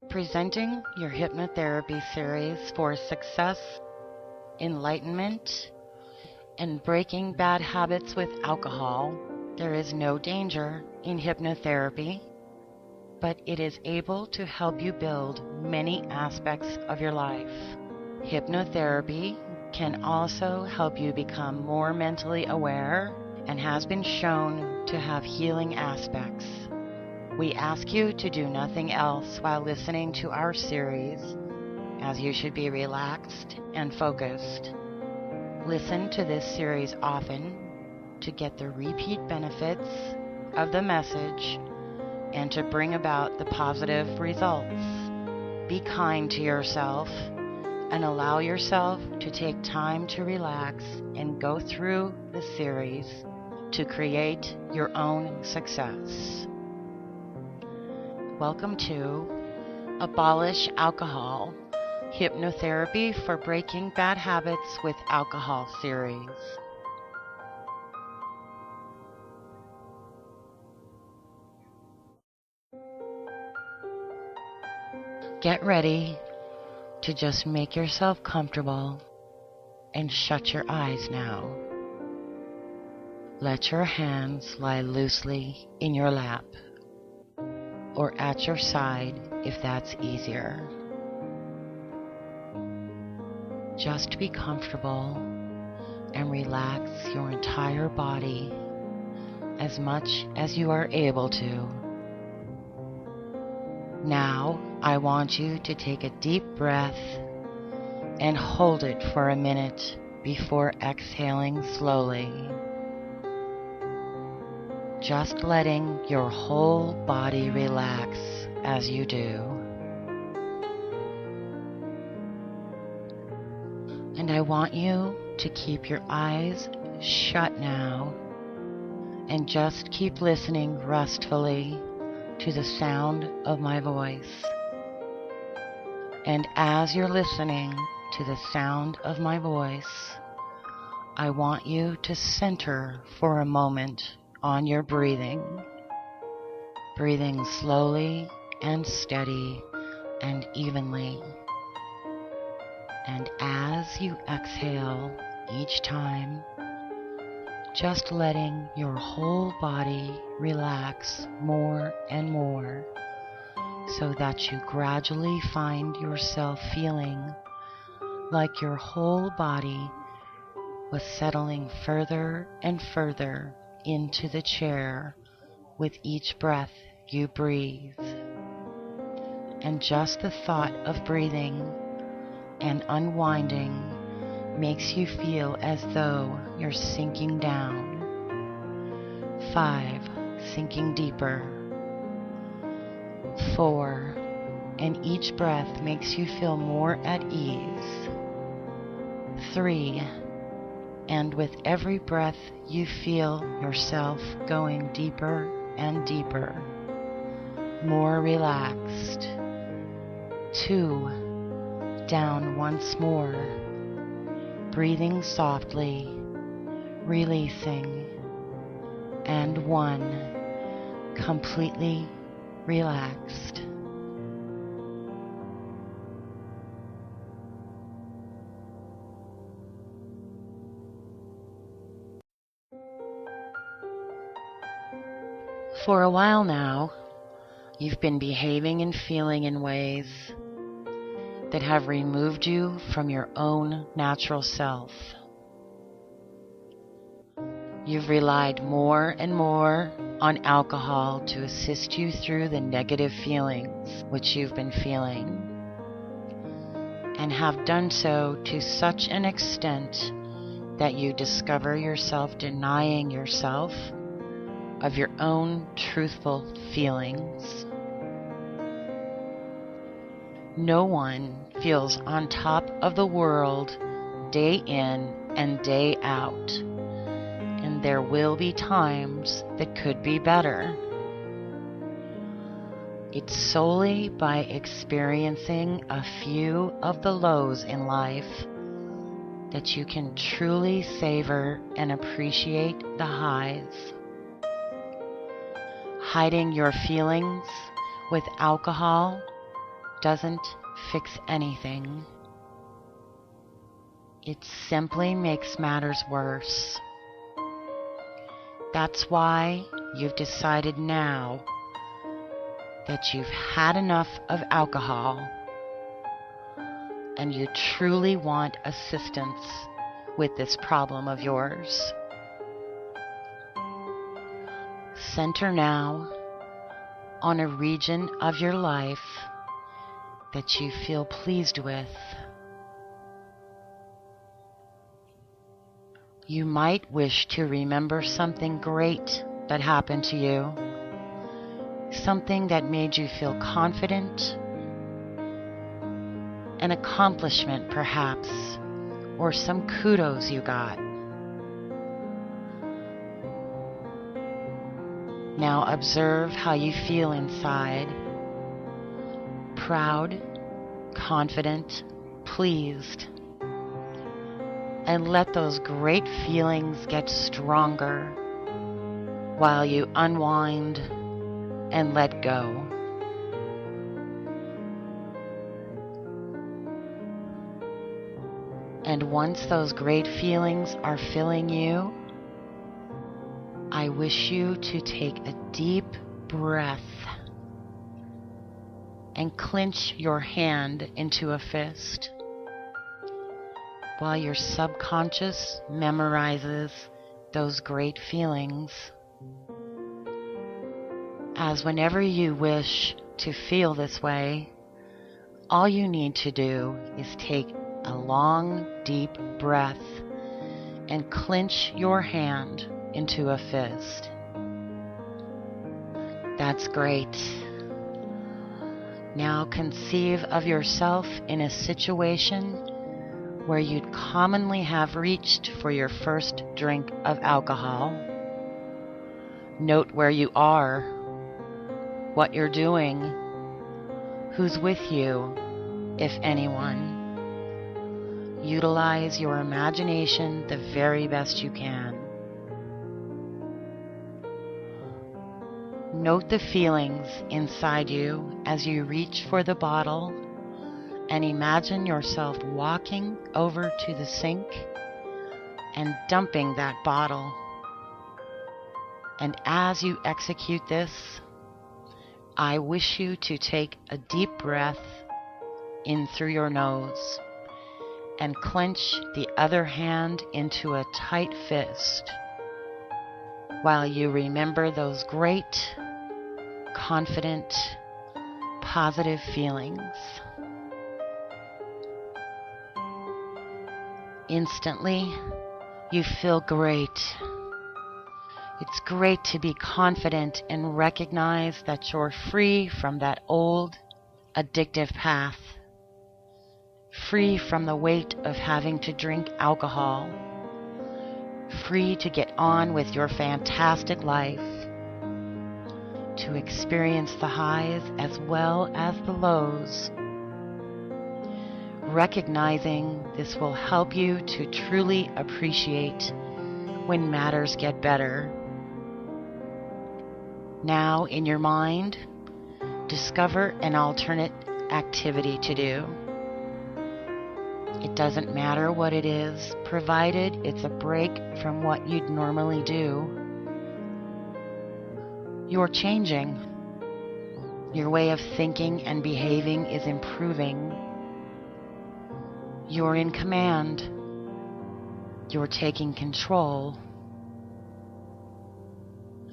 Presenting your hypnotherapy series for success, enlightenment, and breaking bad habits with alcohol. There is no danger in hypnotherapy, but it is able to help you build many aspects of your life. Hypnotherapy can also help you become more mentally aware and has been shown to have healing aspects. We ask you to do nothing else while listening to our series, as you should be relaxed and focused. Listen to this series often to get the repeat benefits of the message and to bring about the positive results. Be kind to yourself and allow yourself to take time to relax and go through the series to create your own success. Welcome to Abolish Alcohol, Hypnotherapy for Breaking Bad Habits with Alcohol series. Get ready to just make yourself comfortable and shut your eyes now. Let your hands lie loosely in your lap or at your side if that's easier. Just be comfortable and relax your entire body as much as you are able to. Now, I want you to take a deep breath and hold it for a minute before exhaling slowly. Just letting your whole body relax as you do. And I want you to keep your eyes shut now and just keep listening restfully to the sound of my voice. And as you're listening to the sound of my voice, I want you to center for a moment on your breathing. Breathing slowly and steady and evenly. And as you exhale each time, just letting your whole body relax more and more so that you gradually find yourself feeling like your whole body was settling further and further into the chair with each breath you breathe. And just the thought of breathing and unwinding makes you feel as though you're sinking down. 5, sinking deeper. 4, and each breath makes you feel more at ease. 3, and with every breath you feel yourself going deeper and deeper, more relaxed. 2, down once more, breathing softly, releasing. And 1, completely relaxed. For a while now, you've been behaving and feeling in ways that have removed you from your own natural self. You've relied more and more on alcohol to assist you through the negative feelings which you've been feeling, and have done so to such an extent that you discover yourself denying yourself of your own truthful feelings. No one feels on top of the world day in and day out, and there will be times that could be better. It's solely by experiencing a few of the lows in life that you can truly savor and appreciate the highs. Hiding your feelings with alcohol doesn't fix anything. It simply makes matters worse. That's why you've decided now that you've had enough of alcohol and you truly want assistance with this problem of yours. Center now on a region of your life that you feel pleased with. You might wish to remember something great that happened to you, something that made you feel confident, an accomplishment perhaps, or some kudos you got. Now observe how you feel inside. Proud, confident, pleased. And let those great feelings get stronger while you unwind and let go. And once those great feelings are filling you, I wish you to take a deep breath and clench your hand into a fist while your subconscious memorizes those great feelings. As whenever you wish to feel this way, all you need to do is take a long, deep breath and clench your hand into a fist. That's great. Now conceive of yourself in a situation where you'd commonly have reached for your first drink of alcohol. Note where you are, what you're doing, who's with you, if anyone. Utilize your imagination the very best you can. Note the feelings inside you as you reach for the bottle, and imagine yourself walking over to the sink and dumping that bottle. And as you execute this, I wish you to take a deep breath in through your nose and clench the other hand into a tight fist while you remember those great, confident, positive feelings. Instantly, you feel great. It's great to be confident and recognize that you're free from that old, addictive path, free from the weight of having to drink alcohol, free to get on with your fantastic life, to experience the highs as well as the lows. Recognizing this will help you to truly appreciate when matters get better. Now, in your mind, discover an alternate activity to do. It doesn't matter what it is, provided it's a break from what you'd normally do. You're changing. Your way of thinking and behaving is improving. You're in command. You're taking control.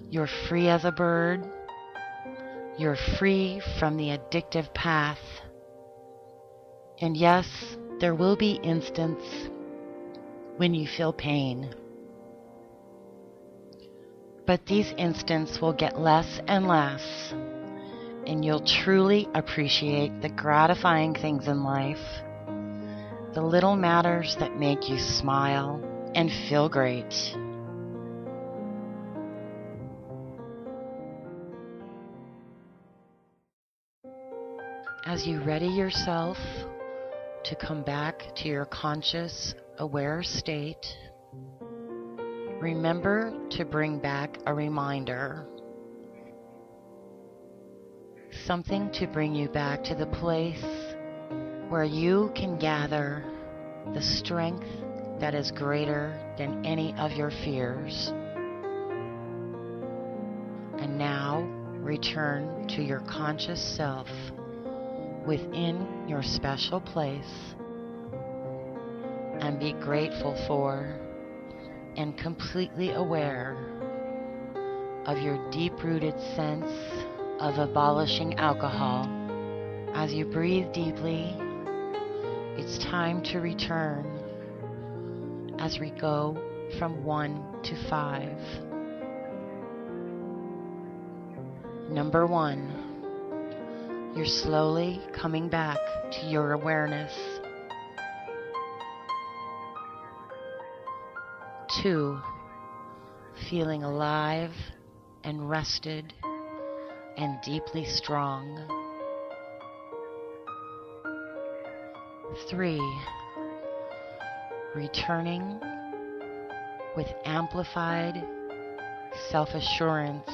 You're free as a bird. You're free from the addictive path. And yes, there will be instances when you feel pain. But these instances will get less and less, and you'll truly appreciate the gratifying things in life, the little matters that make you smile and feel great. As you ready yourself to come back to your conscious, aware state, remember to bring back a reminder. something to bring you back to the place where you can gather the strength that is greater than any of your fears. And now return to your conscious self within your special place and be grateful for and completely aware of your deep-rooted sense of abolishing alcohol. As you breathe deeply, it's time to return as we go from 1 to 5. Number 1, you're slowly coming back to your awareness. 2, feeling alive and rested and deeply strong. 3, returning with amplified self-assurance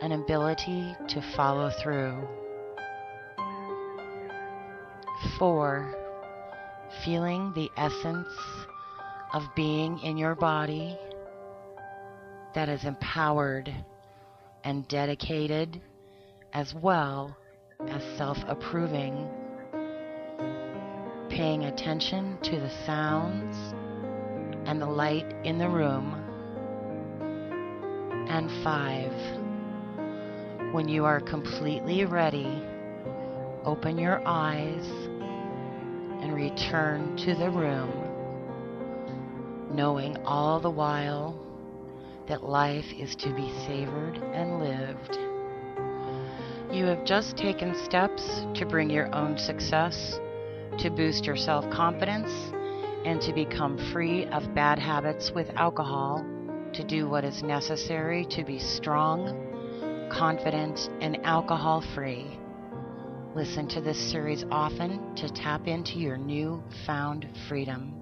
and ability to follow through. 4, feeling the essence of being in your body that is empowered and dedicated, as well as self-approving, paying attention to the sounds and the light in the room. And 5, when you are completely ready, open your eyes and return to the room, knowing all the while that life is to be savored and lived. You have just taken steps to bring your own success, to boost your self-confidence, and to become free of bad habits with alcohol, to do what is necessary to be strong, confident, and alcohol-free. Listen to this series often to tap into your new-found freedom.